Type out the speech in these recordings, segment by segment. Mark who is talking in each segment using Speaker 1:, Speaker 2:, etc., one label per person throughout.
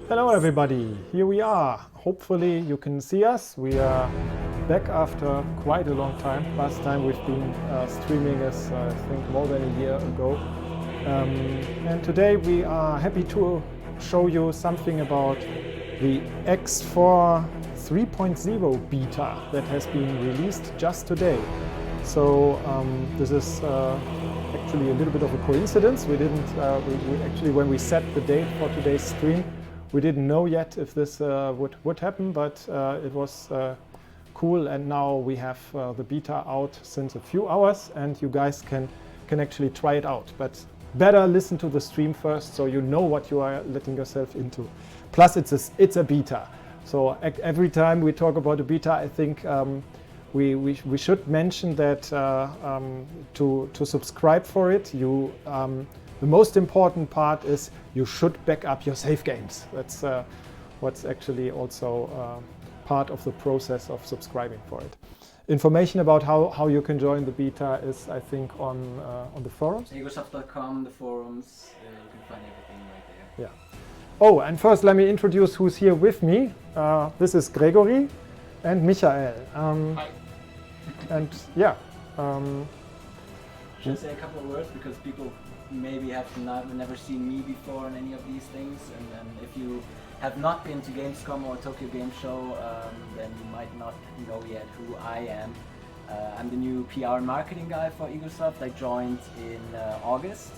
Speaker 1: Hello everybody, here we are. Hopefully you can see us. We are back after quite a long time. Last time we've been streaming is I think more than a year ago. And today we are happy to show you something about the X4 3.0 beta that has been released just today. So this is actually a little bit of a coincidence. We didn't, we actually, when we set the date for today's stream, we didn't know yet if this would happen, but it was cool, and now we have the beta out since a few hours, and you guys can actually try it out. But better listen to the stream first, so you know what you are letting yourself into. Plus, it's a beta, so every time we talk about a beta, I think we should mention that to subscribe for it, you. The most important part is you should back up your save games. That's what's actually also part of the process of subscribing for it. Information about how you can join the beta is, I think, on the forums.
Speaker 2: Egosoft.com, the forums, you can find everything right there.
Speaker 1: Yeah. Oh, and first let me introduce who's here with me. This is Gregory and Michael.
Speaker 2: Hi.
Speaker 1: And yeah.
Speaker 2: Should I say a couple of words, because people maybe have never seen me before in any of these things, and if you have not been to Gamescom or Tokyo Game Show, then you might not know yet who I am. I'm the new PR and marketing guy for Egosoft. I joined in August,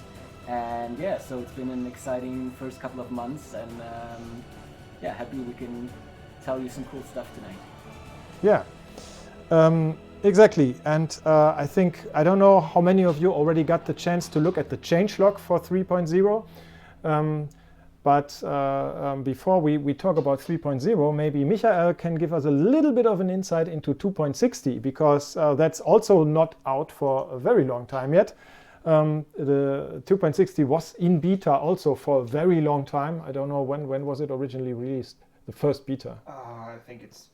Speaker 2: and yeah, so it's been an exciting first couple of months, and yeah, happy we can tell you some cool stuff tonight.
Speaker 1: Yeah. Exactly, and I think, I don't know how many of you already got the chance to look at the changelog for 3.0, but before we talk about 3.0, maybe Michael can give us a little bit of an insight into 2.60, because that's also not out for a very long time yet. The 2.60 was in beta also for a very long time. I don't know when was it originally released, the first beta?
Speaker 3: I think it's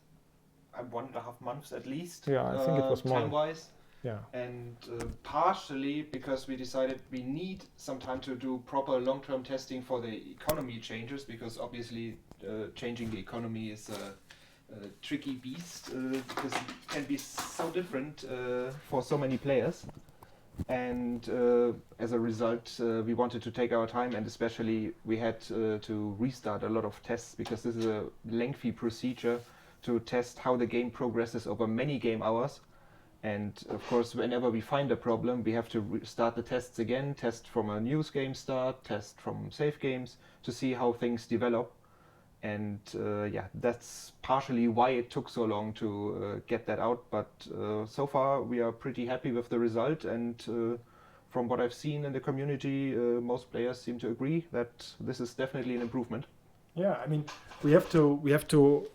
Speaker 3: 1.5 months at least.
Speaker 1: Yeah, I think it was more.
Speaker 3: Time-wise.
Speaker 1: Yeah.
Speaker 3: And partially because we decided we need some time to do proper long-term testing for the economy changes, because obviously changing the economy is a tricky beast, because it can be so different for so many players. And as a result, we wanted to take our time, and especially we had to restart a lot of tests, because this is a lengthy procedure to test how the game progresses over many game hours. And of course, whenever we find a problem, we have to start the tests again, test from a news game start, test from save games, to see how things develop. And yeah, that's partially why it took so long to get that out. But so far we are pretty happy with the result, and from what I've seen in the community, most players seem to agree that this is definitely an improvement.
Speaker 1: Yeah, I mean, we have to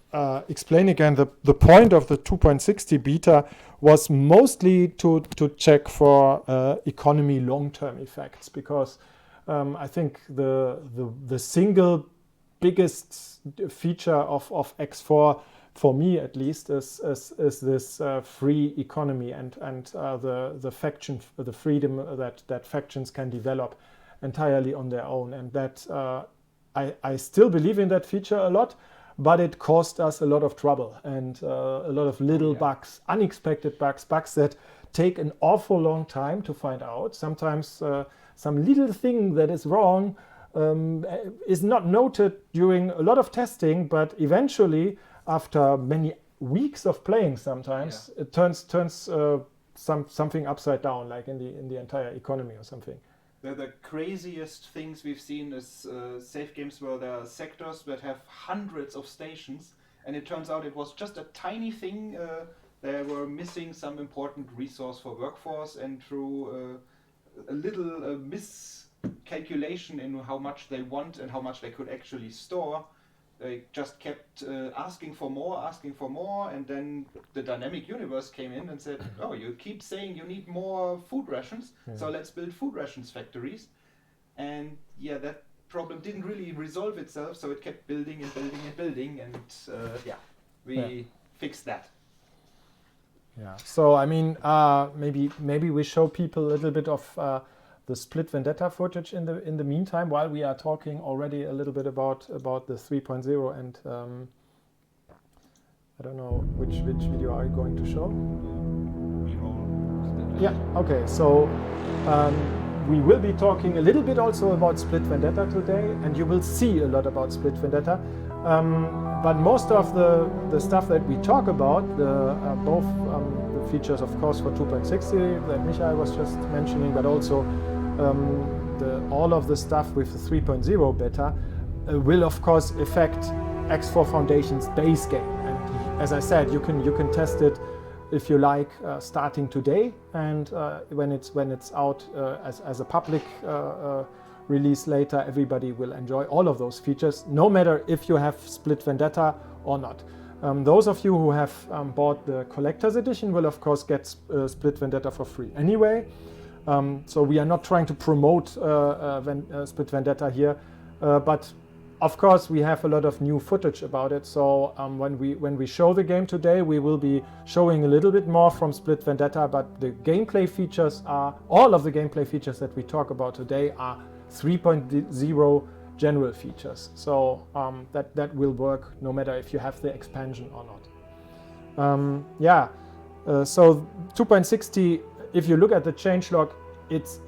Speaker 1: explain again, the point of the 2.60 beta was mostly to check for economy long-term effects, because I think the single biggest feature of X4, for me at least, is this free economy and the freedom that factions can develop entirely on their own, and that I still believe in that feature a lot, but it caused us a lot of trouble and a lot of little bugs, unexpected bugs that take an awful long time to find out. Sometimes some little thing that is wrong is not noted during a lot of testing, but eventually, after many weeks of playing, sometimes it turns something upside down, like in the entire economy or something.
Speaker 3: The craziest things we've seen is save games where there are sectors that have hundreds of stations, and it turns out it was just a tiny thing. They were missing some important resource for workforce, and through a little miscalculation in how much they want and how much they could actually store, they just kept asking for more, and then the dynamic universe came in and said, oh, you keep saying you need more food rations, so let's build food rations factories. And yeah, that problem didn't really resolve itself, so it kept building and building and building, and we fixed that.
Speaker 1: Yeah, so I mean, maybe we show people a little bit of the Split Vendetta footage in the meantime, while we are talking already a little bit about the 3.0 and I don't know which video are you going to show? Yeah, okay, so we will be talking a little bit also about Split Vendetta today, and you will see a lot about Split Vendetta. But most of the stuff that we talk about, both the features, of course, for 2.60 that Michael was just mentioning, but also all of the stuff with the 3.0 beta will, of course, affect X4 Foundation's base game. And as I said, you can test it if you like, starting today, and when it's out as a public release later, everybody will enjoy all of those features, no matter if you have Split Vendetta or not. Those of you who have bought the collector's edition will, of course, get Split Vendetta for free anyway. So we are not trying to promote Split Vendetta here, but of course, we have a lot of new footage about it, so when we show the game today, we will be showing a little bit more from Split Vendetta, but the gameplay features all of the gameplay features that we talk about today are 3.0 general features, so that will work no matter if you have the expansion or not. So 2.60, if you look at the changelog, it's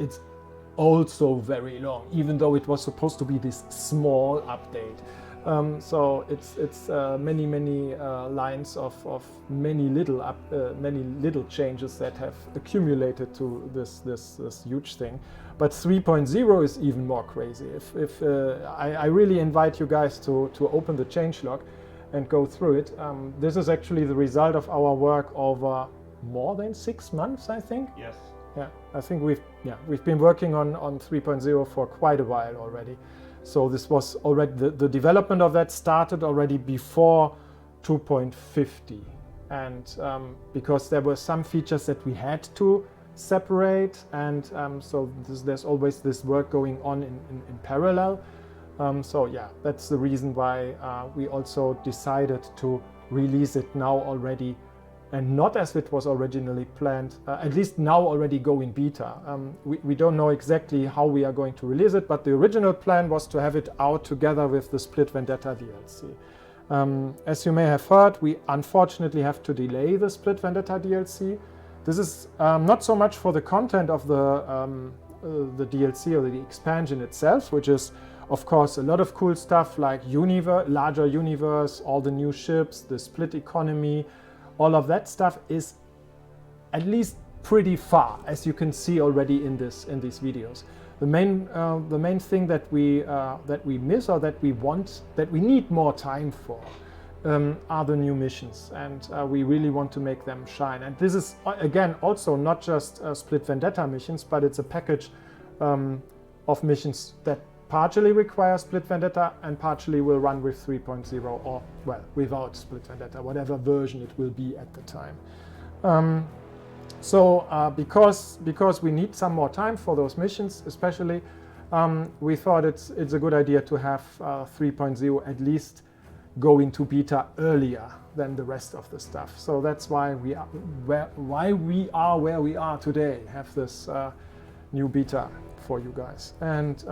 Speaker 1: also very long, even though it was supposed to be this small update. So it's many lines of many little changes that have accumulated to this huge thing. But 3.0 is even more crazy. I really invite you guys to open the changelog and go through it. This is actually the result of our work over more than 6 months, I think.
Speaker 3: Yes.
Speaker 1: Yeah, I think we've been working on 3.0 for quite a while already. So this was already the development of that started already before 2.50, and because there were some features that we had to separate, and so there's always this work going on in parallel. So yeah, that's the reason why we also decided to release it now already, and not as it was originally planned, at least now already go in beta. We don't know exactly how we are going to release it, but the original plan was to have it out together with the Split Vendetta DLC. As you may have heard, we unfortunately have to delay the Split Vendetta DLC. This is not so much for the content of the DLC or the expansion itself, which is of course a lot of cool stuff like larger universe, all the new ships, the split economy. All of that stuff is at least pretty far, as you can see already in these videos. The main thing that we miss, or that we need more time for, are the new missions, and we really want to make them shine. And this is again also not just Split Vendetta missions, but it's a package of missions that partially require Split Vendetta and partially will run with 3.0, or well, without Split Vendetta, whatever version it will be at the time. Because we need some more time for those missions, especially, we thought it's a good idea to have 3.0 at least go into beta earlier than the rest of the stuff. So that's why we are where we are today, have this new beta for you guys. And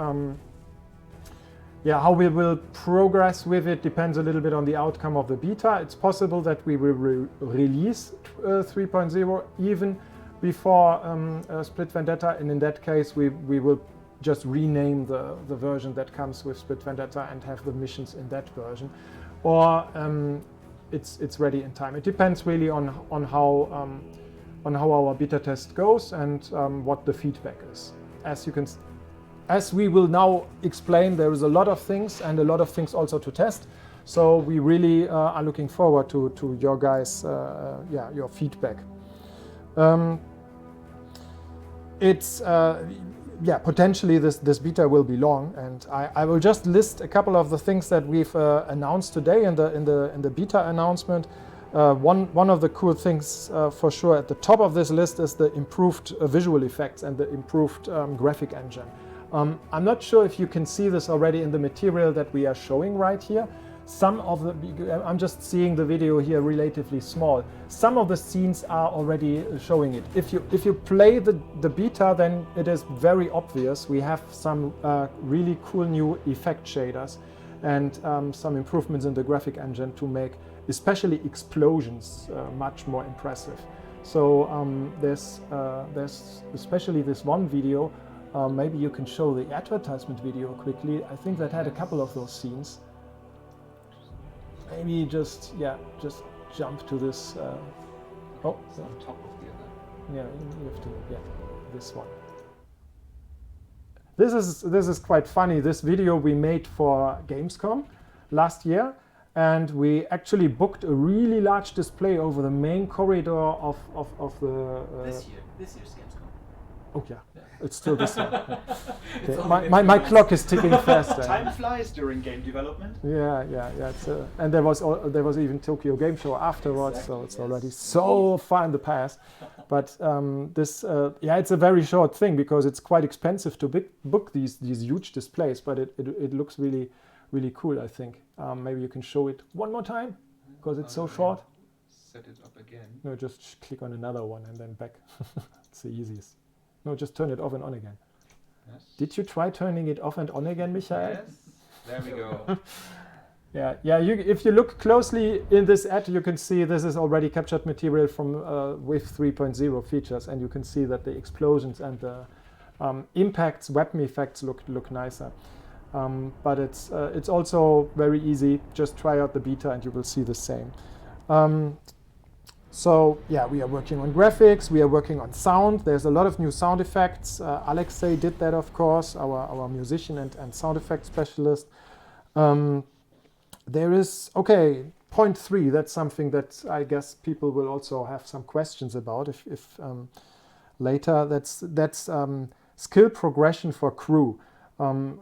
Speaker 1: yeah, how we will progress with it depends a little bit on the outcome of the beta. It's possible that we will release 3.0 even before Split Vendetta, and in that case we will just rename the version that comes with Split Vendetta and have the missions in that version, or it's ready in time. It depends really on how our beta test goes and what the feedback is. As we will now explain, there is a lot of things and a lot of things also to test. So we really are looking forward to your guys, your feedback. Potentially this beta will be long, and I will just list a couple of the things that we've announced today in the beta announcement. One of the cool things for sure at the top of this list is the improved visual effects and the improved graphic engine. I'm not sure if you can see this already in the material that we are showing right here. some of the, I'm just seeing the video here relatively small. Some of the scenes are already showing it. If you play the beta, then it is very obvious. We have some really cool new effect shaders and some improvements in the graphic engine to make especially explosions much more impressive. So there's especially this one video. Maybe you can show the advertisement video quickly. I think that had a couple of those scenes. Maybe just jump to this. Oh,
Speaker 3: It's on top of the other.
Speaker 1: yeah, you have to, this one. This is quite funny. This video we made for Gamescom last year, and we actually booked a really large display over the main corridor of the.
Speaker 2: This year's Gamescom.
Speaker 1: Oh yeah, it's still this one.
Speaker 2: It's
Speaker 1: Okay.
Speaker 2: only
Speaker 1: My
Speaker 2: been 2
Speaker 1: clock is ticking faster.
Speaker 4: Time flies during game development.
Speaker 1: Yeah. And there was even Tokyo Game Show afterwards, so
Speaker 2: Exactly,
Speaker 1: it's
Speaker 2: yes.
Speaker 1: already so far in the past. But it's a very short thing because it's quite expensive to book these huge displays. But it looks really cool. I think maybe you can show it one more time because it's so short.
Speaker 3: Set it up again.
Speaker 1: No, just click on another one and then back. It's the easiest. No, just turn it off and on again.
Speaker 3: Yes.
Speaker 1: Did you try turning it off and on again, Michael?
Speaker 3: Yes. There we go.
Speaker 1: Yeah. If you look closely in this ad, you can see this is already captured material from with 3.0 features, and you can see that the explosions and the impacts, weapon effects look nicer. But it's also very easy. Just try out the beta, and you will see the same. So yeah, we are working on graphics, we are working on sound. There's a lot of new sound effects. Alexei did that, of course, our musician and sound effect specialist. There is, point 3, that's something that I guess people will also have some questions about if later. That's skill progression for crew.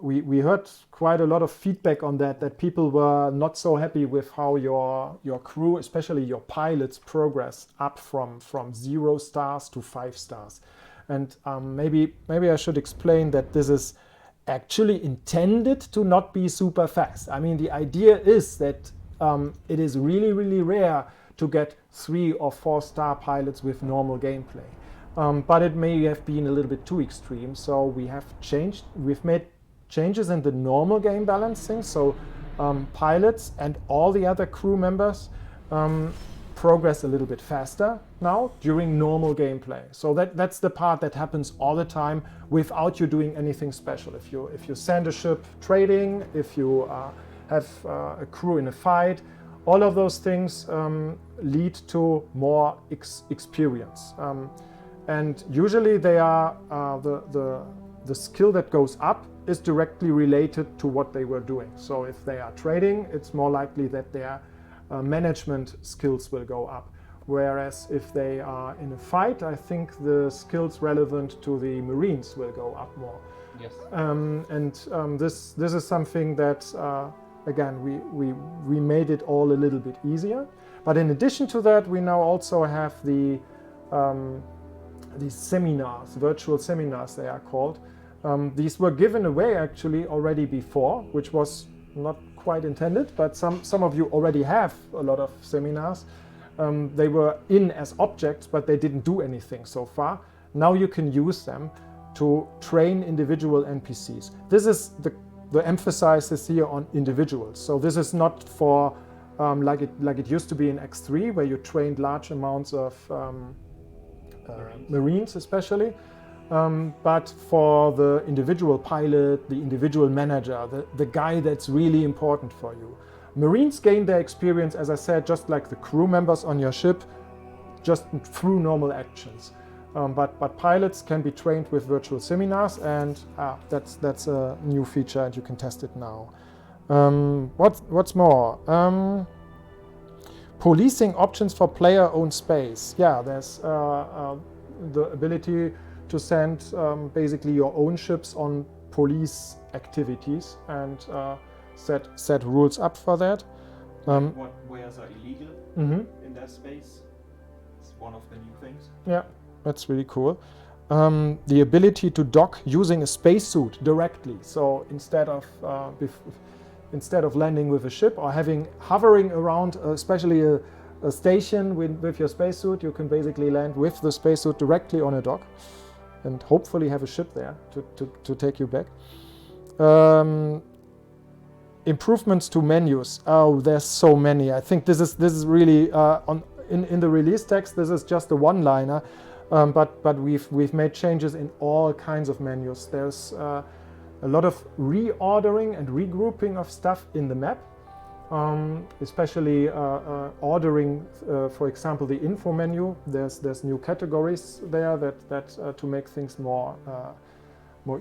Speaker 1: We heard quite a lot of feedback on that people were not so happy with how your crew, especially your pilots, progress up from 0 stars to 5 stars. And maybe I should explain that this is actually intended to not be super fast. I mean, the idea is that it is really rare to get 3 or 4 star pilots with normal gameplay. But it may have been a little bit too extreme, so we've made changes in the normal game balancing, so pilots and all the other crew members progress a little bit faster now during normal gameplay. So that's the part that happens all the time without you doing anything special. If you send a ship trading, if you have a crew in a fight, all of those things lead to more experience. And usually they are the skill that goes up is directly related to what they were doing. So if they are trading, it's more likely that their management skills will go up. Whereas if they are in a fight, I think the skills relevant to the Marines will go up more.
Speaker 3: Yes.
Speaker 1: This is something that again we made it all a little bit easier. But in addition to that, we now also have these seminars, virtual seminars they are called. These were given away actually already before, which was not quite intended, but some of you already have a lot of seminars. They were in as objects, but they didn't do anything so far. Now you can use them to train individual NPCs. This is the emphasis here on individuals. So this is not for like it used to be in X3, where you trained large amounts of Marines especially, but for the individual pilot, the individual manager, the guy that's really important for you. Marines gain their experience, as I said, just like the crew members on your ship, just through normal actions. But pilots can be trained with virtual seminars, and that's a new feature, and you can test it now. What's more? Policing options for player-owned space. Yeah, there's the ability to send basically your own ships on police activities and set rules up for that.
Speaker 4: What wares are illegal
Speaker 1: Mm-hmm.
Speaker 4: in that space? It's one of the new things.
Speaker 1: Yeah, that's really cool. The ability to dock using a spacesuit directly. So instead of instead of landing with a ship or hovering around, especially a station with your spacesuit, you can basically land with the spacesuit directly on a dock and hopefully have a ship there to take you back. Improvements to menus. Oh, there's so many. I think this is really in the release text. This is just a one-liner, but we've made changes in all kinds of menus. There's a lot of reordering and regrouping of stuff in the map, especially ordering, for example, the info menu. There's new categories there that to make things more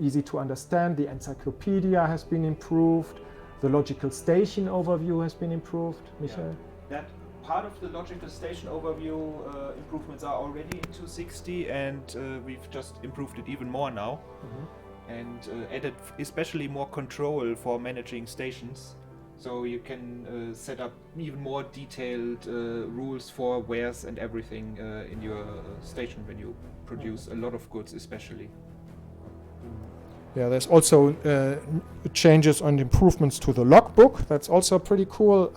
Speaker 1: easy to understand. The Encyclopedia has been improved. The logical station overview has been improved. Michael?
Speaker 4: Yeah. That part of the logical station overview improvements are already in 260, and we've just improved it even more now. And added especially more control for managing stations, so you can set up even more detailed rules for wares and everything in your station when you produce a lot of goods especially.
Speaker 1: Yeah, there's also changes and improvements to the logbook. That's also pretty cool.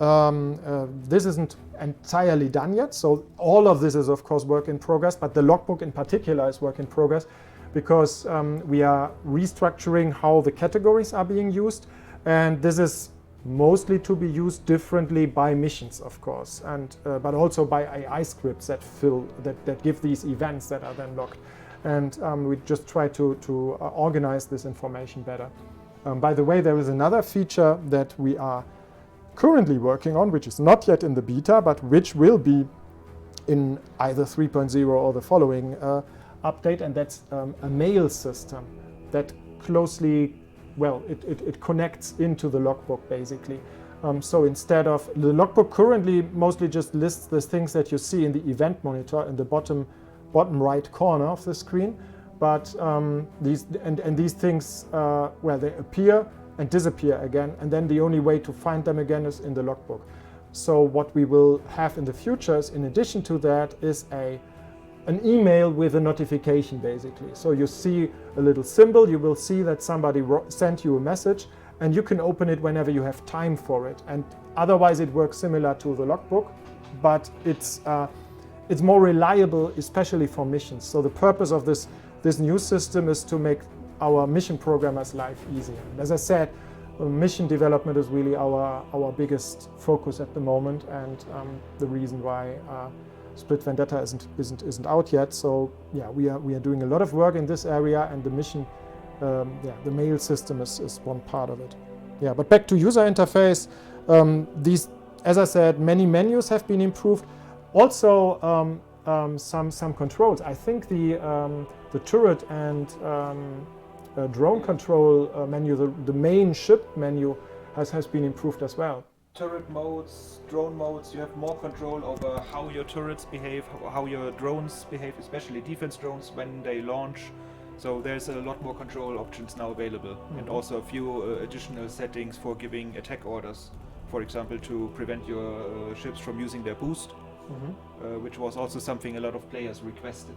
Speaker 1: This isn't entirely done yet, so all of this is of course work in progress, but the logbook in particular is work in progress, because we are restructuring how the categories are being used, and this is mostly to be used differently by missions, of course, and but also by AI scripts that give these events that are then logged, and we just try to organize this information better. By the way, there is another feature that we are currently working on, which is not yet in the beta, but which will be in either 3.0 or the following update, and that's a mail system that closely, it connects into the logbook basically. So instead of the logbook currently mostly just lists the things that you see in the event monitor in the bottom right corner of the screen, but these things they appear and disappear again, and then the only way to find them again is in the logbook. So what we will have in the future is, in addition to that, is an email with a notification basically. So you see a little symbol, you will see that somebody sent you a message, and you can open it whenever you have time for it. And otherwise it works similar to the logbook, but it's more reliable, especially for missions. So the purpose of this new system is to make our mission programmers' life easier. And as I said, mission development is really our biggest focus at the moment, and the reason why Split Vendetta isn't out yet. So yeah, we are doing a lot of work in this area, and the mission, the mail system is one part of it. Yeah, but back to user interface. These, as I said, many menus have been improved. Also, some controls. I think the turret and drone control menu, the main ship menu, has been improved as well.
Speaker 4: Turret modes, drone modes, you have more control over how your turrets behave, how your drones behave, especially defense drones when they launch. So there's a lot more control options now available, and also a few additional settings for giving attack orders, for example, to prevent your ships from using their boost, which was also something a lot of players requested.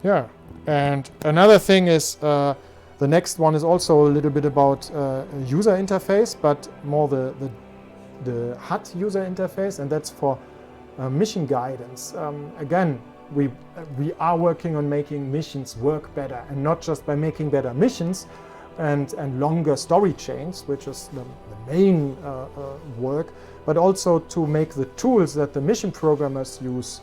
Speaker 1: Yeah, and another thing is the next one is also a little bit about user interface, but more the HUD user interface, and that's for mission guidance. Again, we are working on making missions work better, and not just by making better missions and longer story chains, which is the main work, but also to make the tools that the mission programmers use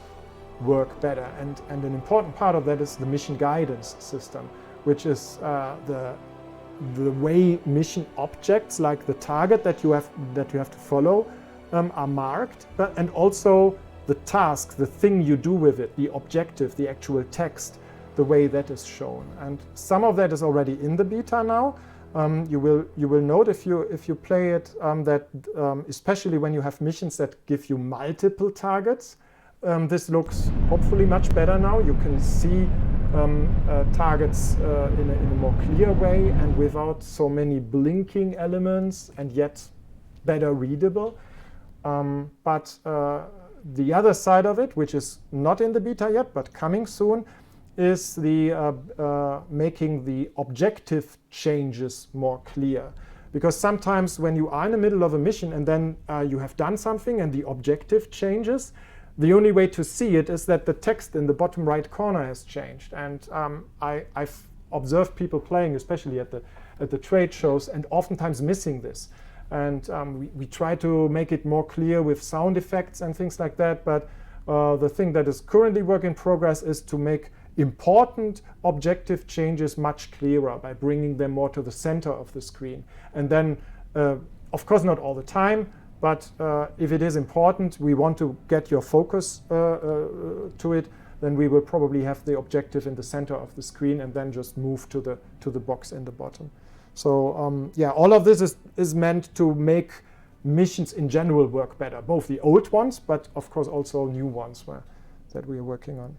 Speaker 1: work better. And an important part of that is the mission guidance system, which is the way mission objects, like the target that you have to follow, are marked, and also the task, the thing you do with it, the objective, the actual text, the way that is shown. And some of that is already in the beta now. You will note if you play it that especially when you have missions that give you multiple targets, this looks hopefully much better now. You can see targets in a more clear way and without so many blinking elements, and yet better readable. But the other side of it, which is not in the beta yet but coming soon, is the making the objective changes more clear. Because sometimes when you are in the middle of a mission and then you have done something and the objective changes, the only way to see it is that the text in the bottom right corner has changed. And I've observed people playing, especially at the trade shows, and oftentimes missing this. And we try to make it more clear with sound effects and things like that. But the thing that is currently work in progress is to make important objective changes much clearer by bringing them more to the center of the screen. And then, of course, not all the time, but if it is important, we want to get your focus to it, then we will probably have the objective in the center of the screen and then just move to the box in the bottom. So yeah, all of this is meant to make missions in general work better, both the old ones, but of course also new ones that we are working on.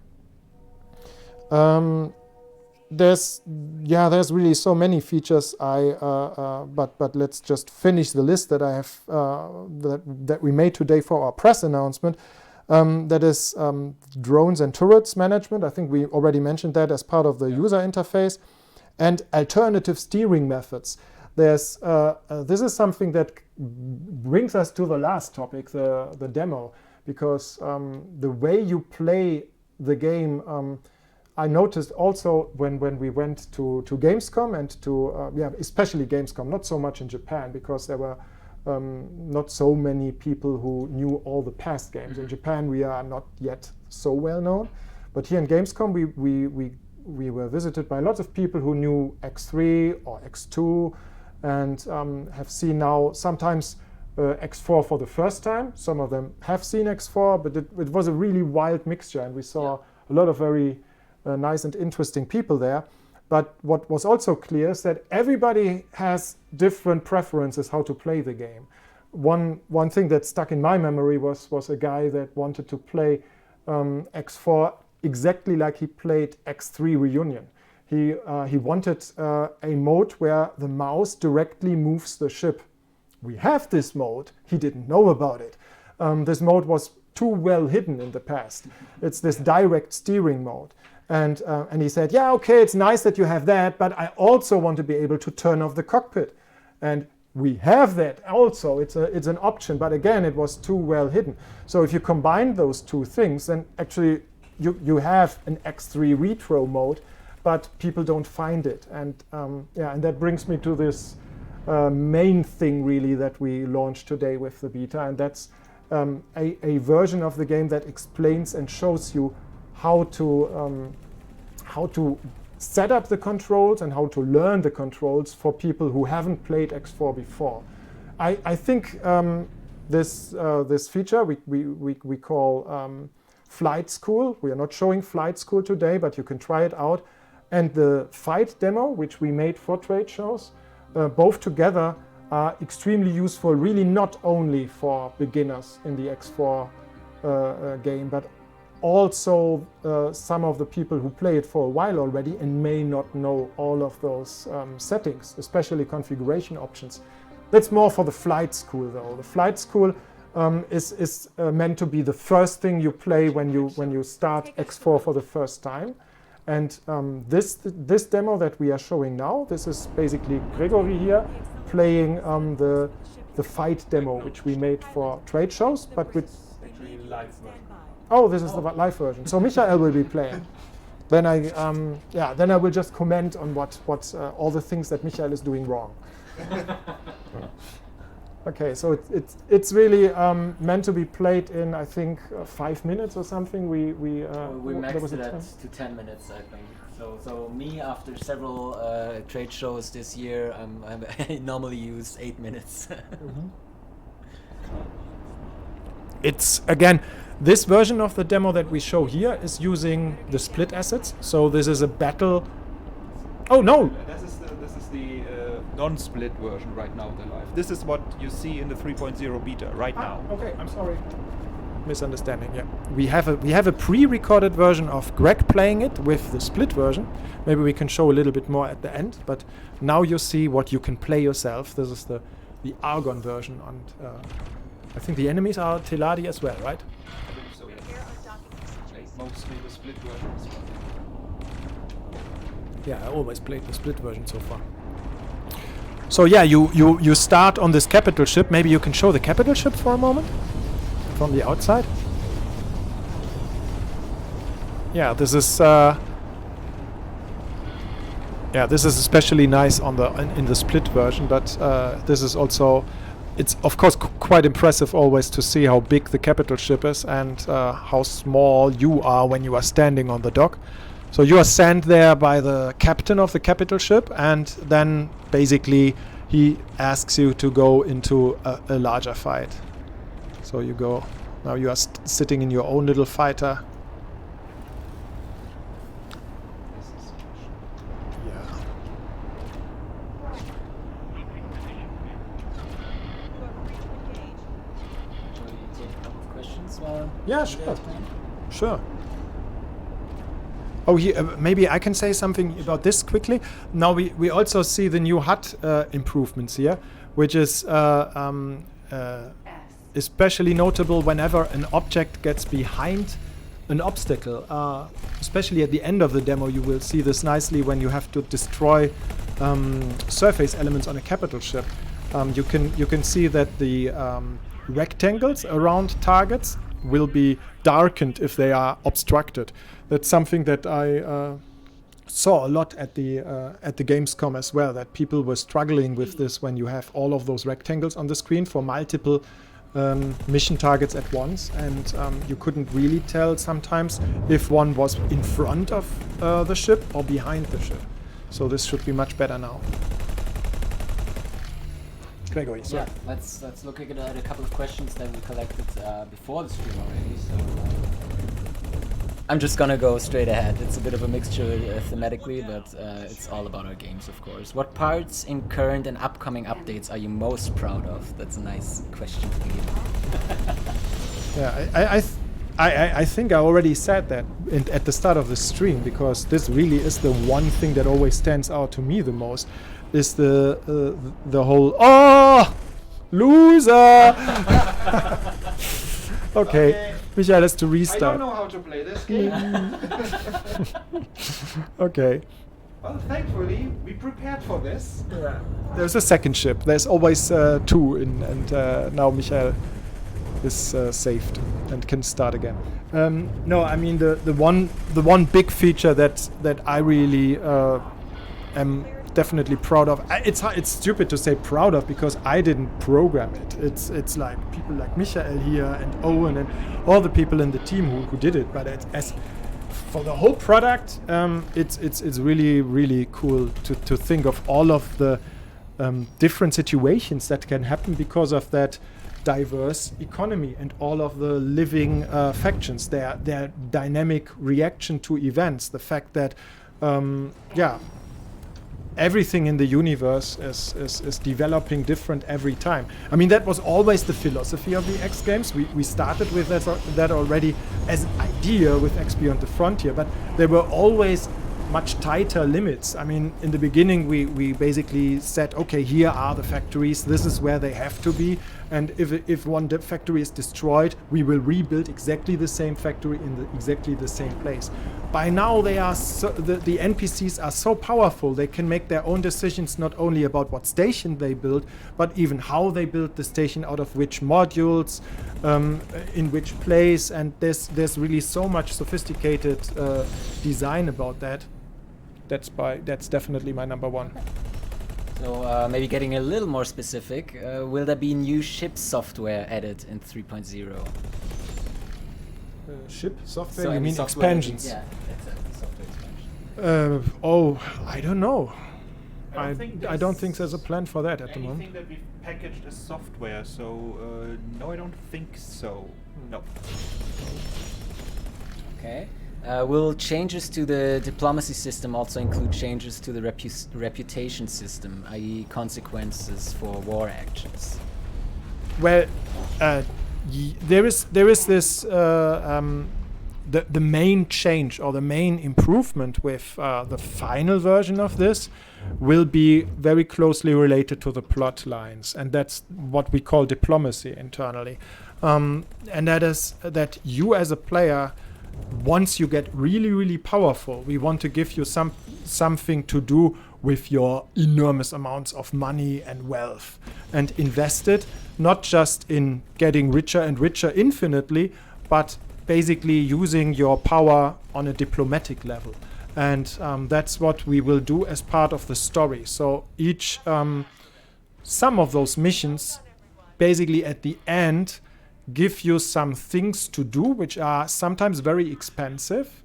Speaker 1: There's really so many features. But let's just finish the list that I have that we made today for our press announcement. That is drones and turrets management. I think we already mentioned that as part of the user interface, and alternative steering methods. There's this is something that brings us to the last topic, the demo, because the way you play the game. I noticed also when we went to Gamescom and to especially Gamescom, not so much in Japan because there were not so many people who knew all the past games. In Japan we are not yet so well known, but here in Gamescom we were visited by lots of people who knew X3 or X2 and have seen now sometimes X4 for the first time. Some of them have seen X4, but it was a really wild mixture, and we saw a lot of very nice and interesting people there. But what was also clear is that everybody has different preferences how to play the game. One thing that stuck in my memory was a guy that wanted to play X4 exactly like he played X3 Reunion. He wanted a mode where the mouse directly moves the ship. We have this mode. He didn't know about it. This mode was too well hidden in the past. It's this direct steering mode. And he said, yeah, okay, it's nice that you have that, but I also want to be able to turn off the cockpit. And we have that also. It's an option, but again, it was too well hidden. So if you combine those two things, then actually you have an X3 retro mode, but people don't find it. And and that brings me to this main thing really that we launched today with the beta, and that's a version of the game that explains and shows you how to set up the controls and how to learn the controls for people who haven't played X4 before. I think this feature we call Flight School. We are not showing Flight School today, but you can try it out. And the fight demo, which we made for trade shows, both together are extremely useful, really not only for beginners in the X4 game, but also some of the people who play it for a while already and may not know all of those settings, especially configuration options. That's more for the Flight School though. The Flight School is meant to be the first thing you play when you start X4 for the first time. And this demo that we are showing now, this is basically Gregory here playing the fight demo, which we made for trade shows, but with
Speaker 4: Actually, live version.
Speaker 1: Oh, this is the live version. So Michael will be playing. Then I will just comment on what all the things that Michael is doing wrong. Okay, so it's really meant to be played in, I think, 5 minutes or something. We
Speaker 2: maxed it to 10 minutes, I think. So me, after several trade shows this year, I normally use 8 minutes.
Speaker 1: It's again, this version of the demo that we show here is using the split assets. So this is a battle. Oh no!
Speaker 4: This is the non-split version right now, the live. This is what you see in the 3.0 beta right now.
Speaker 1: Okay, I'm sorry. Misunderstanding. Yeah, we have a pre-recorded version of Greg playing it with the split version. Maybe we can show a little bit more at the end. But now you see what you can play yourself. This is the Argon version, and I think the enemies are Teladi as well, right?
Speaker 4: I believe so, yes. Mostly the split version as well.
Speaker 1: Yeah, I always played the split version so far. So yeah, you start on this capital ship. Maybe you can show the capital ship for a moment from the outside. Yeah, this is this is especially nice on the in the split version, but this is also, it's of course quite impressive always to see how big the capital ship is and how small you are when you are standing on the dock. So you are sent there by the captain of the capital ship, and then basically he asks you to go into a larger fight. So you go, now you are sitting in your own little fighter. Yeah.
Speaker 2: Shall we take a couple of questions while
Speaker 1: Yeah,
Speaker 2: you
Speaker 1: sure.
Speaker 2: guys plan?
Speaker 1: Sure. Oh, maybe I can say something about this quickly. Now we also see the new HUD improvements here, which is especially notable whenever an object gets behind an obstacle. Especially at the end of the demo, you will see this nicely when you have to destroy surface elements on a capital ship. You can see that the rectangles around targets will be darkened if they are obstructed. That's something that I saw a lot at the Gamescom as well, that people were struggling with this when you have all of those rectangles on the screen for multiple mission targets at once, and you couldn't really tell sometimes if one was in front of the ship or behind the ship. So this should be much better now. Gregory, sorry.
Speaker 2: Yeah, let's look at a couple of questions that we collected before the stream already. So I'm just gonna go straight ahead. It's a bit of a mixture thematically, but it's all about our games, of course. What parts in current and upcoming updates are you most proud of? That's a nice question to begin.
Speaker 1: Yeah, I think I already said that at the start of the stream, because this really is the one thing that always stands out to me the most. Is the whole loser. Okay, Michael has to
Speaker 3: I
Speaker 1: restart.
Speaker 3: don't know how to play this game.
Speaker 1: Okay.
Speaker 3: Well, thankfully, we prepared for this.
Speaker 1: Yeah. There's a second ship. There's always two, and now Michael is saved and can start again. No, I mean the one big feature that I really am definitely proud of. It's stupid to say proud of because I didn't program it. It's like people like Michael here and Owen and all the people in the team who did it. But as for the whole product, it's really cool to think of all of the different situations that can happen because of that diverse economy and all of the living factions. Their dynamic reaction to events. The fact that everything in the universe is developing different every time. I mean, that was always the philosophy of the X Games. We started with that already as an idea with X Beyond the Frontier, but there were always much tighter limits. I mean, in the beginning, we basically said, okay, here are the factories, this is where they have to be, and if one factory is destroyed, we will rebuild exactly the same factory in exactly the same place. By now, they are the NPCs are so powerful, they can make their own decisions not only about what station they build, but even how they build the station, out of which modules, in which place, and there's really so much sophisticated design about that. That's definitely my number one.
Speaker 2: So maybe getting a little more specific, will there be new ship software added in 3.0?
Speaker 1: Ship software?
Speaker 2: So
Speaker 1: You
Speaker 2: any
Speaker 1: mean
Speaker 2: software that
Speaker 1: expansions?
Speaker 2: Yeah, exactly, software expansion.
Speaker 1: I don't know. I
Speaker 4: I
Speaker 1: don't think there's a plan for that at the
Speaker 4: anything
Speaker 1: moment.
Speaker 4: that we've packaged as software, so no, I don't think so. No.
Speaker 2: Okay. Will changes to the diplomacy system also include changes to the reputation system, i.e. consequences for war actions?
Speaker 1: Well, there is this the main change or the main improvement with the final version of this will be very closely related to the plot lines, and that's what we call diplomacy internally, and that is that you as a player, once you get really powerful, we want to give you something to do with your enormous amounts of money and wealth, and invest it not just in getting richer and richer infinitely, but basically using your power on a diplomatic level. And that's what we will do as part of the story. So some of those missions basically at the end give you some things to do which are sometimes very expensive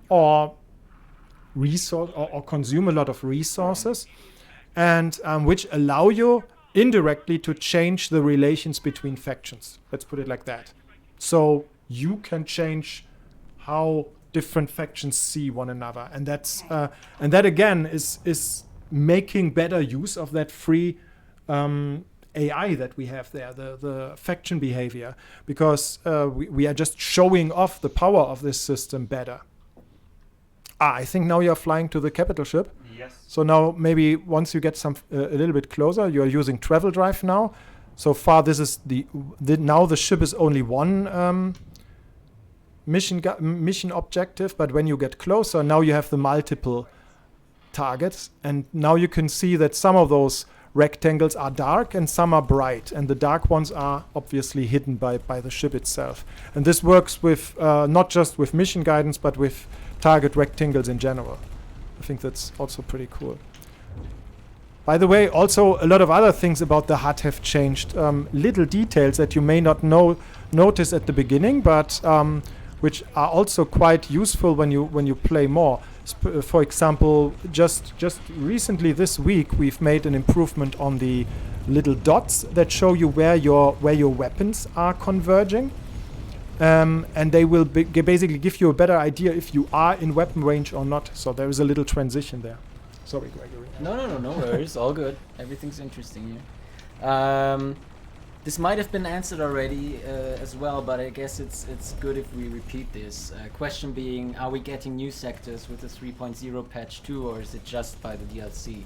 Speaker 1: or consume a lot of resources, and which allow you indirectly to change the relations between factions. Let's put it like that. So you can change how different factions see one another, and that again is making better use of that free AI that we have there, the faction behavior, because we are just showing off the power of this system better. I think now you're flying to the capital ship.
Speaker 4: Yes.
Speaker 1: So now maybe once you get a little bit closer, you're using travel drive now. So far, this is now the ship is only one mission objective, but when you get closer, now you have the multiple targets, and now you can see that some of those rectangles are dark and some are bright, and the dark ones are obviously hidden by the ship itself. And this works with not just with mission guidance, but with target rectangles in general. I think that's also pretty cool. By the way, also a lot of other things about the HUD have changed. Little details that you may not notice at the beginning, but which are also quite useful when you play more. For example, just recently this week, we've made an improvement on the little dots that show you where your weapons are converging. And they will basically give you a better idea if you are in weapon range or not. So there is a little transition there. Sorry, Gregory.
Speaker 2: No worries. All good. Everything's interesting here. This might have been answered already as well, but I guess it's good if we repeat this. Question being, are we getting new sectors with the 3.0 patch too, or is it just by the DLC?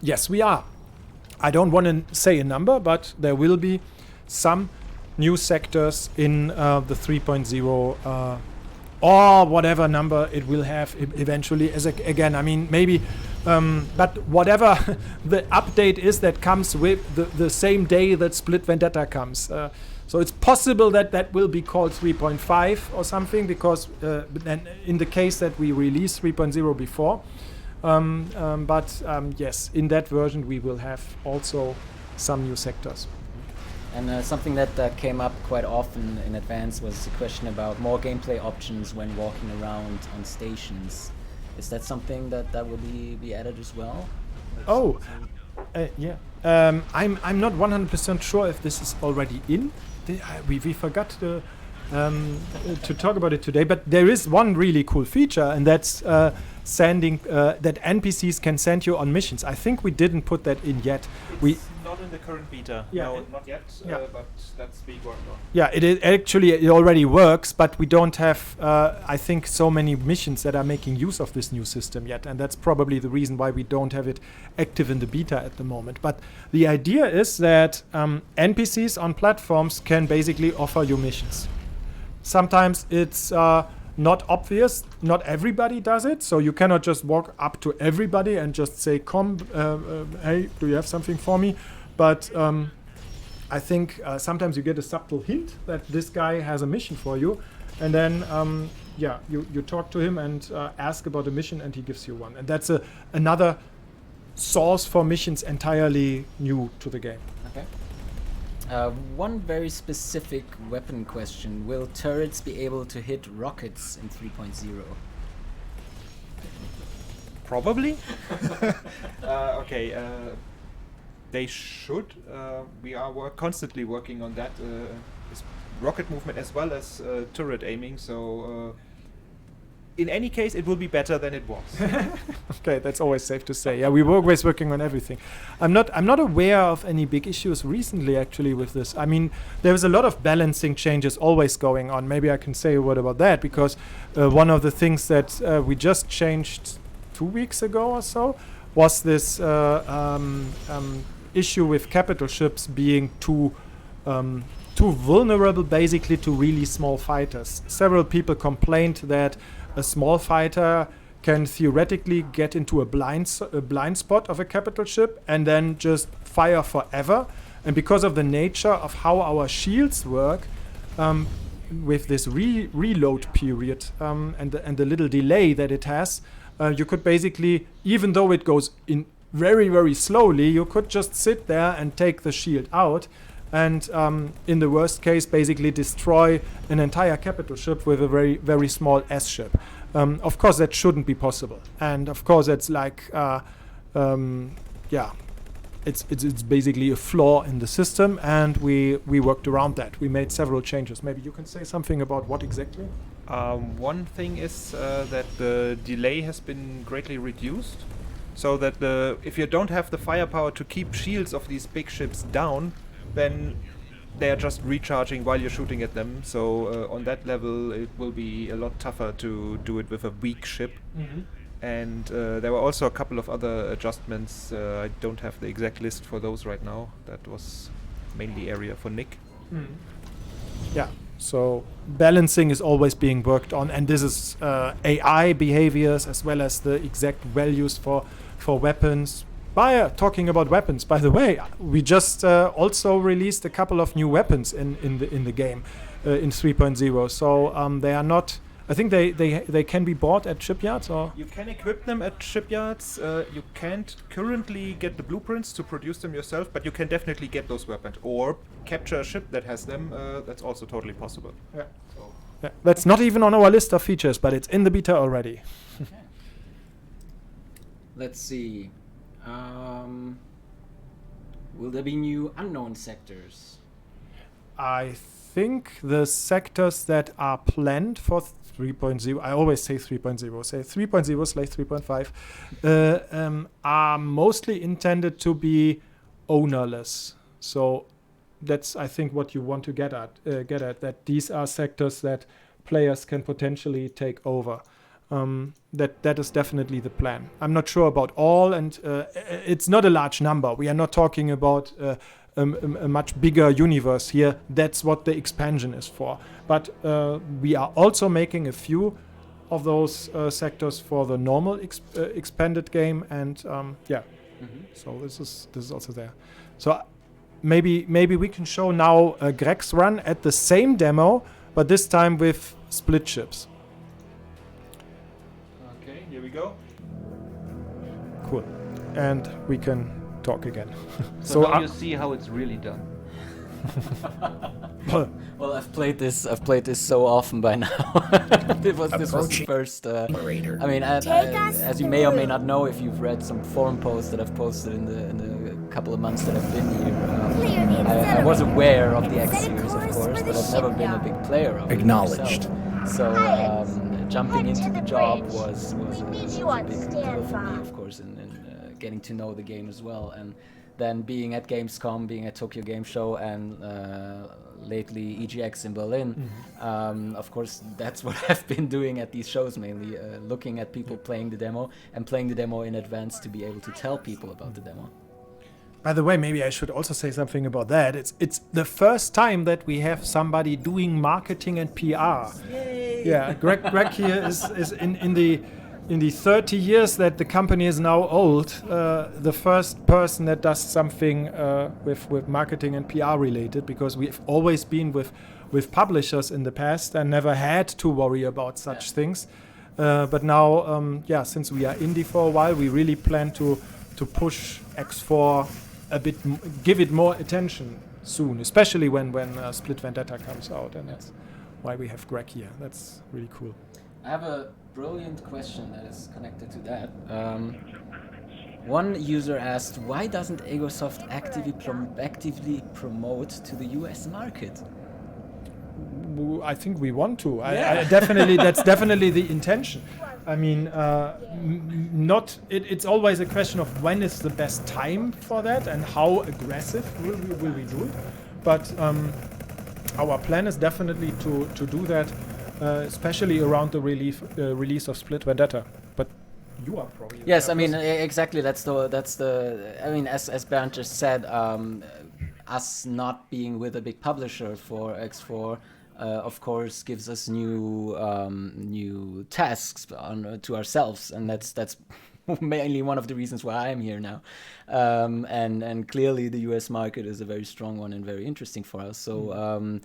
Speaker 1: Yes, we are. I don't want to say a number, but there will be some new sectors in the 3.0 or whatever number it will have eventually. Again, I mean, maybe, but whatever the update is that comes with the same day that Split Vendetta comes. So it's possible that will be called 3.5 or something, because then in the case that we release 3.0 before. But yes, in that version we will have also some new sectors.
Speaker 2: And something that came up quite often in advance was a question about more gameplay options when walking around on stations. Is that something that will be added as well?
Speaker 1: Yeah. I'm not 100% sure if this is already in. We forgot to talk about it today, but there is one really cool feature, and that's sending that NPCs can send you on missions. I think we didn't put that in yet.
Speaker 4: It's not in the current beta.
Speaker 1: Yeah,
Speaker 4: no, not yet.
Speaker 1: Yeah.
Speaker 4: But that's being worked on.
Speaker 1: Yeah, it already works, but we don't have, I think, so many missions that are making use of this new system yet, and that's probably the reason why we don't have it active in the beta at the moment. But the idea is that NPCs on platforms can basically offer you missions. Sometimes it's not obvious, not everybody does it, so you cannot just walk up to everybody and just say, come, hey, do you have something for me? But I think sometimes you get a subtle hint that this guy has a mission for you, and then you talk to him and ask about a mission, and he gives you one. And that's another source for missions entirely new to the game.
Speaker 2: Okay. One very specific weapon question. Will turrets be able to hit rockets in 3.0?
Speaker 4: Probably. Okay. They should. We are constantly working on that. Rocket movement as well as turret aiming. So in any case, it will be better than it was.
Speaker 1: Okay, that's always safe to say. Yeah, we were always working on everything. I'm not aware of any big issues recently, actually, with this. I mean, there was a lot of balancing changes always going on. Maybe I can say a word about that, because one of the things that we just changed 2 weeks ago or so was this issue with capital ships being too vulnerable, basically, to really small fighters. Several people complained that a small fighter can theoretically get into a blind spot of a capital ship and then just fire forever. And because of the nature of how our shields work, with this reload period and the little delay that it has, you could basically, even though it goes in very, very slowly, you could just sit there and take the shield out and in the worst case basically destroy an entire capital ship with a very, very small S ship. Of course that shouldn't be possible, and of course it's like it's basically a flaw in the system, and we worked around that. We made several changes. Maybe you can say something about what exactly?
Speaker 4: One thing is that the delay has been greatly reduced, so that if you don't have the firepower to keep shields of these big ships down, then they are just recharging while you're shooting at them. So on that level it will be a lot tougher to do it with a weak ship.
Speaker 1: Mm-hmm.
Speaker 4: And there were also a couple of other adjustments. I don't have the exact list for those right now. That was mainly area for Nick.
Speaker 1: Mm. Yeah, so balancing is always being worked on, and this is AI behaviors as well as the exact values for weapons. Talking about weapons, by the way, we just also released a couple of new weapons in the game in 3.0. So they are not. I think they can be bought at shipyards, or
Speaker 4: you can equip them at shipyards. You can't currently get the blueprints to produce them yourself, but you can definitely get those weapons or capture a ship that has them. That's also totally possible.
Speaker 1: Yeah. So. Yeah. That's not even on our list of features, but it's in the beta already.
Speaker 2: Okay. Let's see. Will there be new unknown sectors?
Speaker 1: I think the sectors that are planned for 3.0, I always say 3.0, say 3.0/3.5, are mostly intended to be ownerless. So that's, I think, what you want to get at, that these are sectors that players can potentially take over. That is definitely the plan. I'm not sure about all, and it's not a large number. We are not talking about a much bigger universe here. That's what the expansion is for. But we are also making a few of those sectors for the normal expanded game, and so this is also there. So maybe we can show now Greg's run at the same demo, but this time with split ships.
Speaker 4: Okay, here we go.
Speaker 1: Cool. And we can talk again.
Speaker 5: So now you see how it's really done.
Speaker 2: Well, I've played this so often by now. This was the first. I mean, as you may or may not know, if you've read some forum posts that I've posted in the couple of months that I've been here, I was aware of the X series, of course, but I've never been a big player of it myself. So jumping into the job was a big deal for me, of course, in getting to know the game as well, and then being at Gamescom, being at Tokyo Game Show, and lately EGX in Berlin. Mm-hmm. Of course, that's what I've been doing at these shows mainly, looking at people playing the demo and playing the demo in advance to be able to tell people about the demo.
Speaker 1: By the way, maybe I should also say something about that. It's the first time that we have somebody doing marketing and PR. Yay! Yeah, Greg here is in the 30 years that the company is now old, the first person that does something with marketing and PR related, because we've always been with publishers in the past and never had to worry about such things. But now, since we are indie for a while, we really plan to push X4 a bit, give it more attention soon, especially when Split Vendetta comes out, and that's why we have Greg here. That's really cool.
Speaker 2: I have a brilliant question that is connected to that. One user asked, why doesn't Egosoft actively promote to the US market?
Speaker 1: I think we want to. I definitely, that's definitely the intention. I mean, it's always a question of when is the best time for that and how aggressive will we do it. But our plan is definitely to do that, especially around the release of Split Vendetta. But you are probably
Speaker 2: yes. I mean, exactly. That's the. I mean, as Bernd just said, us not being with a big publisher for X4 of course, gives us new tasks to ourselves, and that's mainly one of the reasons why I am here now. And clearly the US market is a very strong one and very interesting for us. So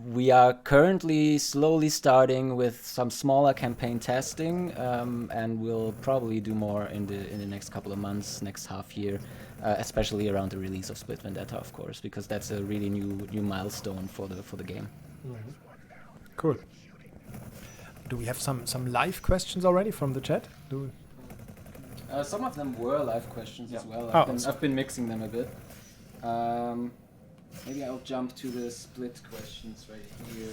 Speaker 2: we are currently slowly starting with some smaller campaign testing, and we'll probably do more in the next couple of months, next half year, especially around the release of Split Vendetta, of course, because that's a really new milestone for the game.
Speaker 1: Cool. Do we have some live questions already from the chat?
Speaker 2: Some of them were live questions as well.
Speaker 1: Oh,
Speaker 2: I've been mixing them a bit. Maybe I'll jump to the split questions right here.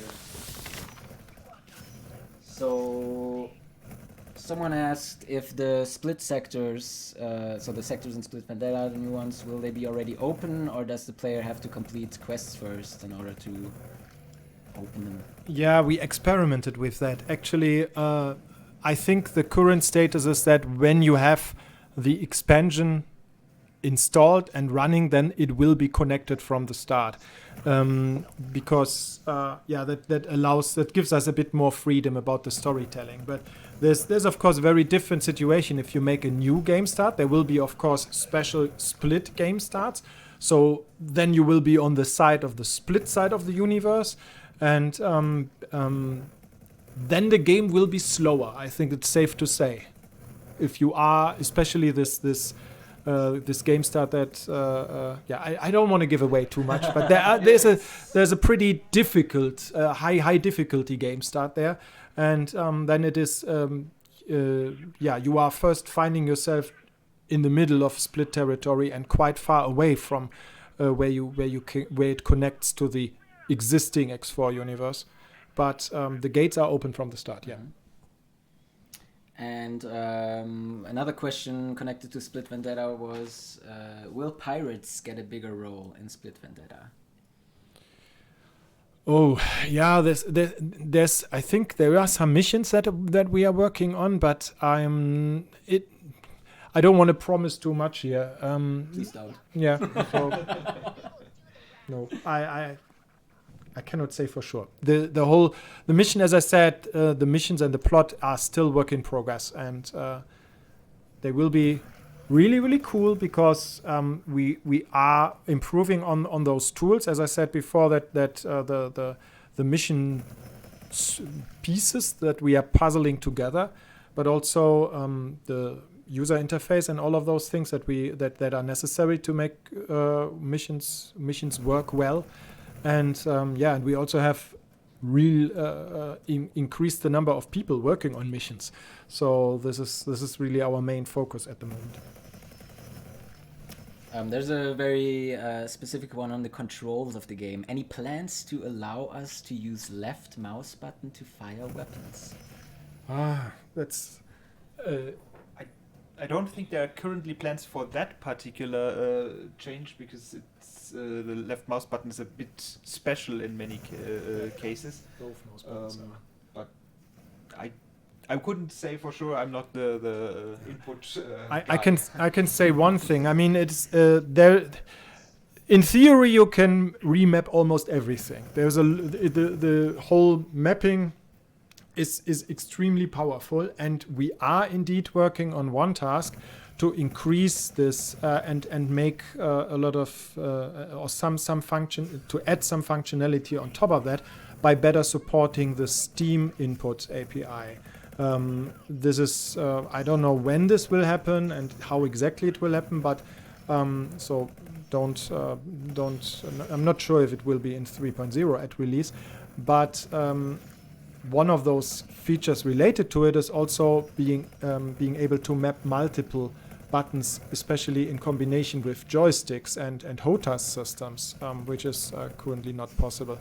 Speaker 2: So, someone asked if the split sectors, so the sectors in Split Vendetta, the new ones, will they be already open, or does the player have to complete quests first in order to open them?
Speaker 1: Yeah, we experimented with that. Actually, I think the current status is that when you have the expansion installed and running, then it will be connected from the start, because that gives us a bit more freedom about the storytelling. But there's of course a very different situation if you make a new game start. There will be of course special split game starts, so then you will be on the side of the split side of the universe, and then the game will be slower. I think it's safe to say. If you are, especially this game start that, I don't want to give away too much, but there's a pretty difficult, high difficulty game start there, and then it is, you are first finding yourself in the middle of split territory and quite far away from where it connects to the existing X4 universe. But the gates are open from the start, yeah.
Speaker 2: And another question connected to Split Vendetta was, will pirates get a bigger role in Split Vendetta?
Speaker 1: Oh, yeah, there's I think there are some missions that we are working on, but I don't want to promise too much here.
Speaker 2: Please don't.
Speaker 1: Yeah. So, no, I cannot say for sure. The mission, as I said, the missions and the plot are still work in progress, and they will be really, really cool because we are improving on those tools. As I said before, that the mission pieces that we are puzzling together, but also the user interface and all of those things that are necessary to make missions work well. And and we also have increased the number of people working on missions. So this is really our main focus at the moment.
Speaker 2: There's a very specific one on the controls of the game. Any plans to allow us to use left mouse button to fire weapons?
Speaker 1: That's.
Speaker 4: I don't think there are currently plans for that particular change, because it's the left mouse button is a bit special in many cases.
Speaker 1: Both mouse buttons
Speaker 4: but I couldn't say for sure. I'm not the input.
Speaker 1: I can say one thing. I mean, it's there. In theory, you can remap almost everything. There's the whole mapping is extremely powerful, and we are indeed working on one task to increase this and make a lot of or some function to add some functionality on top of that by better supporting the Steam Input API. This is I don't know when this will happen and how exactly it will happen, but so don't. I'm not sure if it will be in 3.0 at release, but one of those features related to it is also being able to map multiple buttons, especially in combination with joysticks and HOTAS systems, which is currently not possible.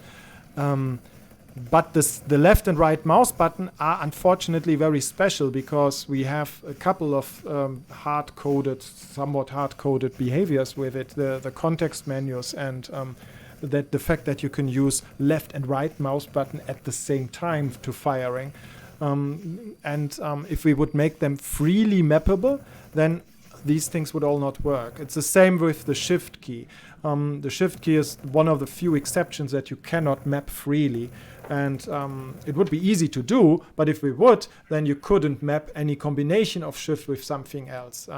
Speaker 1: But the left and right mouse button are unfortunately very special because we have a couple of somewhat hard-coded behaviors with it, the context menus and that the fact that you can use left and right mouse button at the same time to firing. If we would make them freely mappable, then these things would all not work. It's the same with the shift key. The shift key is one of the few exceptions that you cannot map freely. And it would be easy to do, but if we would, then you couldn't map any combination of shift with something else,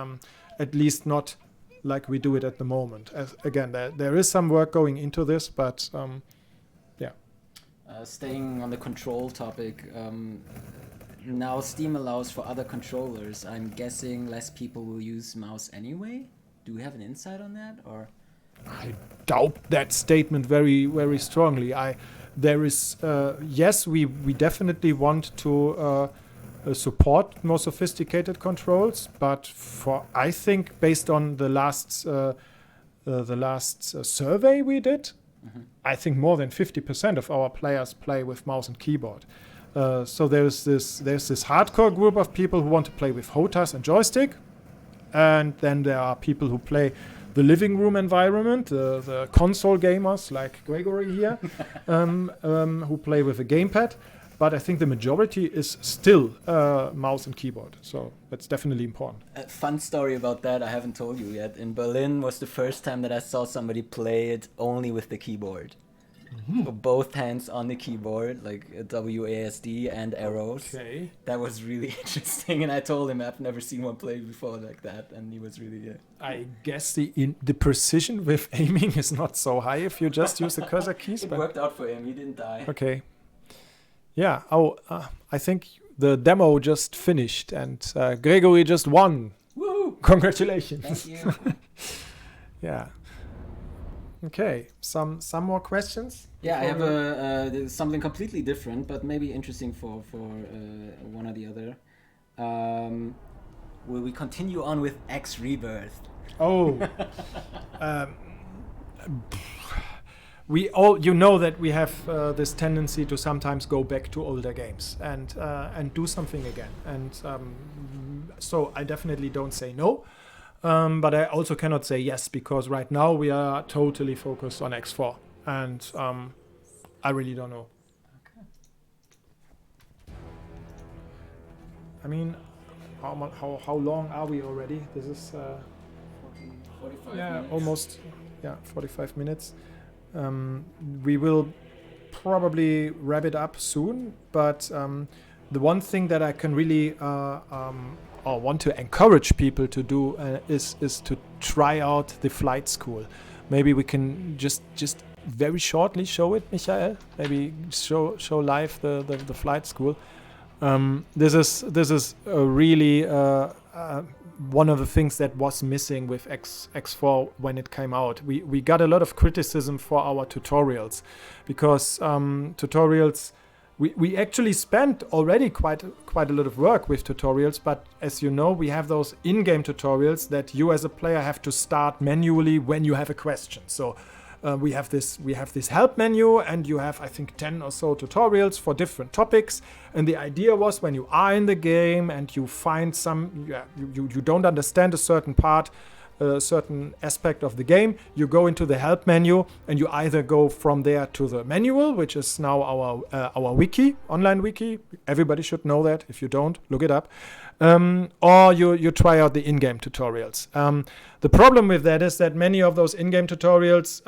Speaker 1: at least not like we do it at the moment. Again, there is some work going into this, but yeah.
Speaker 2: Staying on the control topic, now Steam allows for other controllers. I'm guessing less people will use mouse anyway. Do we have an insight on that, or?
Speaker 1: I doubt that statement very, very strongly. There is yes, we definitely want to support more sophisticated controls, but I think based on the last survey we did, I think more than 50% of our players play with mouse and keyboard. So there's this hardcore group of people who want to play with HOTAS and joystick, and then there are people who play the living room environment, the console gamers like Gregory here, who play with a gamepad. But I think the majority is still mouse and keyboard. So that's definitely important.
Speaker 2: A fun story about that I haven't told you yet. In Berlin was the first time that I saw somebody play it only with the keyboard. So both hands on the keyboard, like WASD and arrows.
Speaker 1: Okay.
Speaker 2: That was really interesting, and I told him I've never seen one play before like that, and he was really.
Speaker 1: I guess the precision with aiming is not so high if you just use the cursor keys.
Speaker 2: It worked out for him. He didn't die.
Speaker 1: Okay. Yeah. I think the demo just finished, and Gregory just won.
Speaker 2: Woohoo!
Speaker 1: Congratulations.
Speaker 2: Thank you.
Speaker 1: Yeah. Okay, some more questions?
Speaker 2: Yeah, I have something completely different, but maybe interesting for one or the other. Will we continue on with X Rebirth?
Speaker 1: Oh, we all, you know that we have this tendency to sometimes go back to older games and do something again, and so I definitely don't say no. But I also cannot say yes, because right now we are totally focused on X4, and I really don't know.
Speaker 2: Okay.
Speaker 1: I mean, how long are we already? This is
Speaker 2: 45
Speaker 1: yeah,
Speaker 2: minutes.
Speaker 1: almost 45 minutes. We will probably wrap it up soon, but the one thing that I can really or want to encourage people to do is to try out the flight school. Maybe we can just very shortly show it, Michael. Maybe show live the flight school. This is a really one of the things that was missing with X4 when it came out. We got a lot of criticism for our tutorials, because tutorials. We actually spent already quite a lot of work with tutorials, but as you know, we have those in-game tutorials that you as a player have to start manually when you have a question. So we have this help menu, and you have, I think, 10 or so tutorials for different topics. And the idea was, when you are in the game and you find you don't understand a certain part, a certain aspect of the game, you go into the help menu, and you either go from there to the manual, which is now our wiki, online wiki. Everybody should know that. If you don't, look it up. Or you try out the in-game tutorials. The problem with that is that many of those in-game tutorials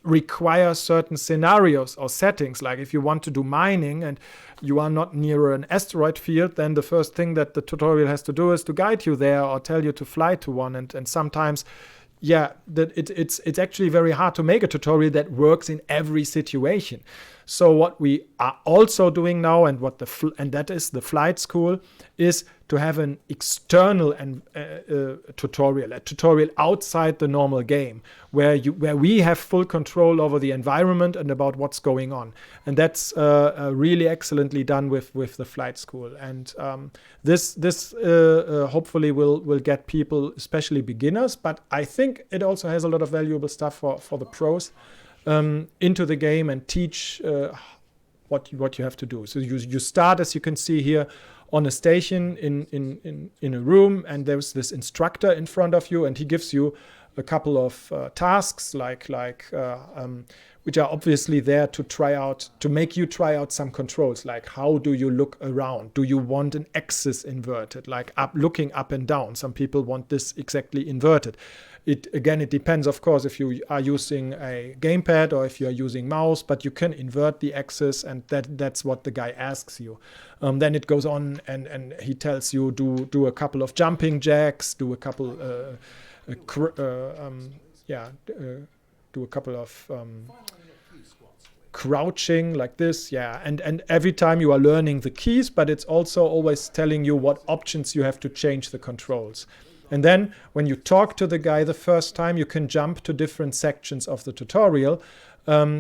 Speaker 1: require certain scenarios or settings. Like if you want to do mining and you are not near an asteroid field, then the first thing that the tutorial has to do is to guide you there or tell you to fly to one. And sometimes, it's actually very hard to make a tutorial that works in every situation. So what we are also doing now, and that is the flight school, is to have an external tutorial, a tutorial outside the normal game, where we have full control over the environment and about what's going on. And that's really excellently done with the flight school. And this hopefully will get people, especially beginners, but I think it also has a lot of valuable stuff for the pros, into the game and teach what you have to do. So you start, as you can see here, on a station in a room, and there's this instructor in front of you, and he gives you a couple of tasks which are obviously there to make you try out some controls, like how do you look around? Do you want an axis inverted, like looking up and down? Some people want this exactly inverted. it depends, of course, if you are using a gamepad or if you are using mouse, but you can invert the axis, and that's what the guy asks you. Then it goes on, and he tells you do a couple of jumping jacks, do a couple do a couple of crouching like this, and every time you are learning the keys, but it's also always telling you what options you have to change the controls. And then when you talk to the guy the first time, you can jump to different sections of the tutorial,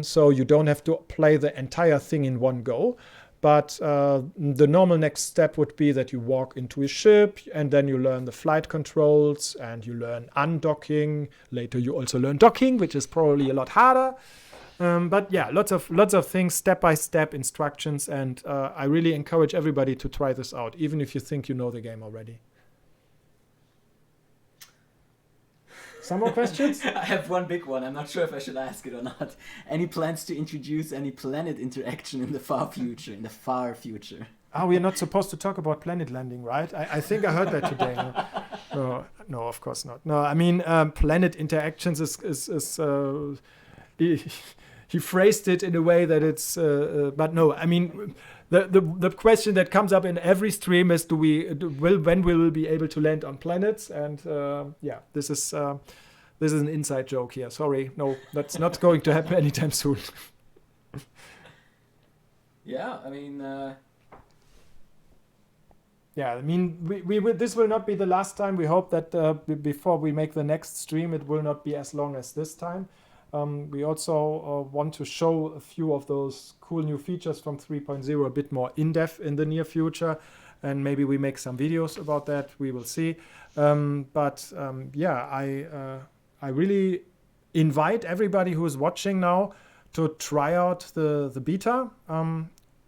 Speaker 1: so you don't have to play the entire thing in one go. But the normal next step would be that you walk into a ship, and then you learn the flight controls, and you learn undocking. Later you also learn docking, which is probably a lot harder. But yeah, lots of things, step-by-step instructions, and I really encourage everybody to try this out, even if you think you know the game already. Some more questions?
Speaker 2: I have one big one. I'm not sure if I should ask it or not. Any plans to introduce any planet interaction in the far future?
Speaker 1: We are not supposed to talk about planet landing, right? I think I heard that today. No, of course not. No, I mean, planet interactions is he phrased it in a way that it's, but no, I mean, the question that comes up in every stream is, when will we be able to land on planets? And this is an inside joke here. Sorry, no, that's not going to happen anytime soon.
Speaker 2: Yeah, I mean.
Speaker 1: We will, this will not be the last time. We hope that before we make the next stream, it will not be as long as this time. We also want to show a few of those cool new features from 3.0 a bit more in-depth in the near future, and maybe we make some videos about that. We will see. I really invite everybody who is watching now to try out the beta.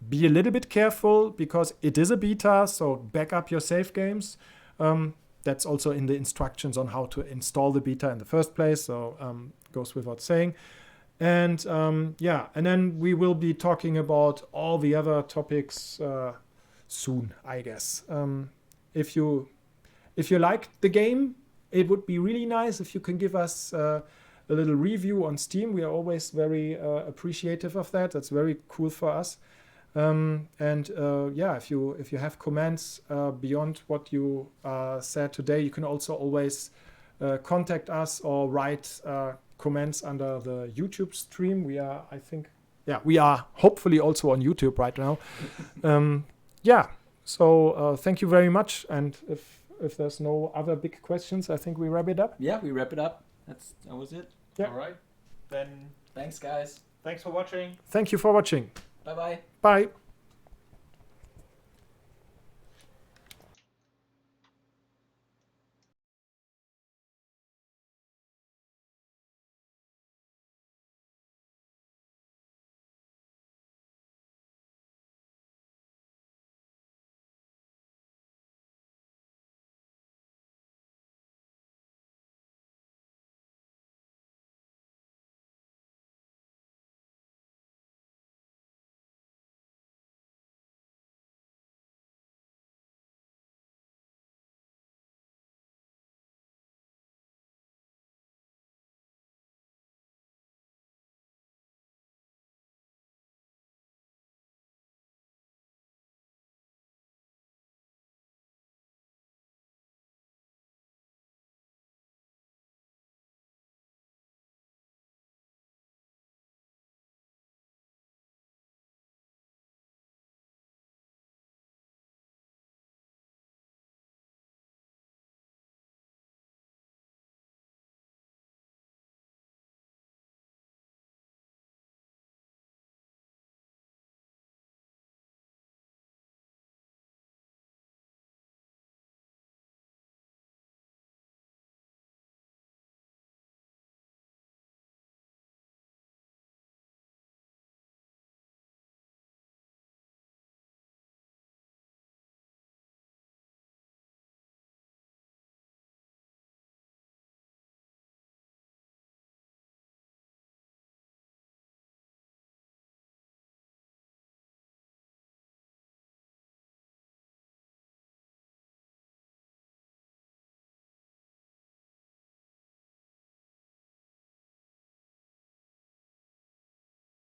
Speaker 1: Be a little bit careful because it is a beta, so back up your save games. That's also in the instructions on how to install the beta in the first place, so goes without saying. And and then we will be talking about all the other topics soon, I guess. If you like the game, it would be really nice if you can give us a little review on Steam. We are always very appreciative of that. That's very cool for us. If you have comments beyond what you said today, you can also always contact us or write comments under the YouTube stream. We are hopefully also on YouTube right now. So thank you very much. And if there's no other big questions, I think we wrap it up.
Speaker 2: Yeah, we wrap it up. That was it.
Speaker 1: Yeah.
Speaker 3: All right. Then
Speaker 2: thanks, guys.
Speaker 3: thanks for watching.
Speaker 1: Thank you for watching.
Speaker 2: Bye-bye.
Speaker 1: Bye.